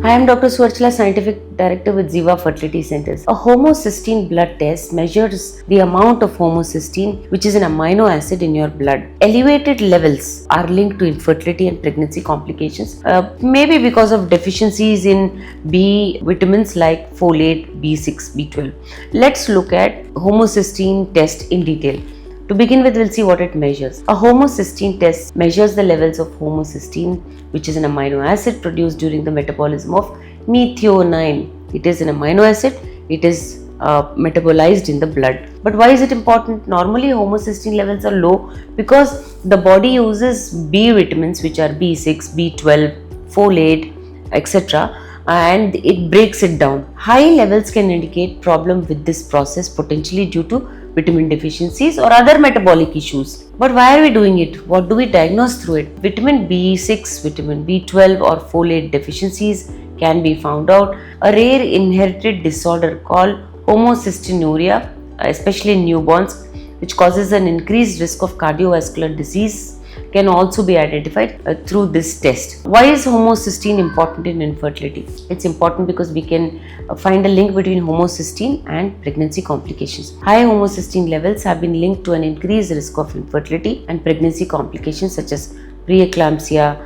I am Dr. Suarchila, Scientific Director with Ziva Fertility Centers. A homocysteine blood test measures the amount of homocysteine, which is an amino acid in your blood. Elevated levels are linked to infertility and pregnancy complications, maybe because of deficiencies in B vitamins like folate, B6, B12. Let's look at homocysteine test in detail. To begin with, we'll see what it measures. A homocysteine test measures the levels of homocysteine, which is an amino acid produced during the metabolism of methionine. It is an amino acid. It is metabolized in the blood. But why is it important? Normally, homocysteine levels are low because the body uses B vitamins, which are B6, B12, folate, etc., and it breaks it down. High levels can indicate problem with this process, potentially due to vitamin deficiencies or other metabolic issues. But why are we doing it? What do we diagnose through it? Vitamin B6, vitamin B12 or folate deficiencies can be found out. A rare inherited disorder called homocystinuria, especially in newborns, which causes an increased risk of cardiovascular disease, can also be identified through this test. Why is homocysteine important in infertility? It's important because we can find a link between homocysteine and pregnancy complications. High homocysteine levels have been linked to an increased risk of infertility and pregnancy complications such as preeclampsia,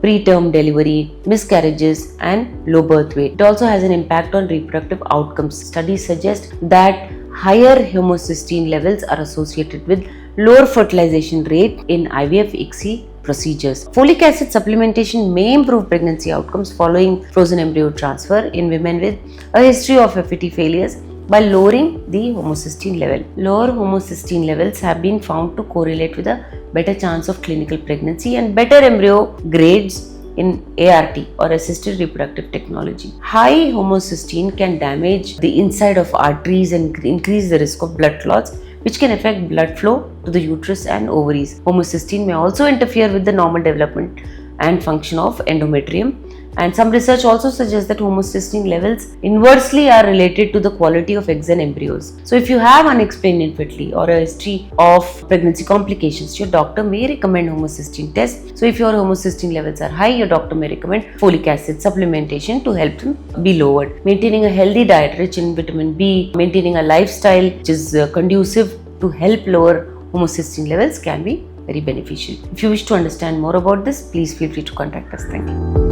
preterm delivery, miscarriages, and low birth weight. It also has an impact on reproductive outcomes. Studies suggest that higher homocysteine levels are associated with lower fertilization rate in IVF ICSI procedures. Folic acid supplementation may improve pregnancy outcomes following frozen embryo transfer in women with a history of FET failures by lowering the homocysteine level. Lower homocysteine levels have been found to correlate with a better chance of clinical pregnancy and better embryo grades in ART or assisted reproductive technology. High homocysteine can damage the inside of arteries and increase the risk of blood clots, which can affect blood flow to the uterus and ovaries. Homocysteine may also interfere with the normal development and function of endometrium. And some research also suggests that homocysteine levels inversely are related to the quality of eggs and embryos. So if you have unexplained infertility or a history of pregnancy complications, your doctor may recommend homocysteine test. So if your homocysteine levels are high, your doctor may recommend folic acid supplementation to help them be lowered. Maintaining a healthy diet rich in vitamin B, maintaining a lifestyle which is conducive to help lower homocysteine levels can be very beneficial. If you wish to understand more about this, please feel free to contact us. Thank you.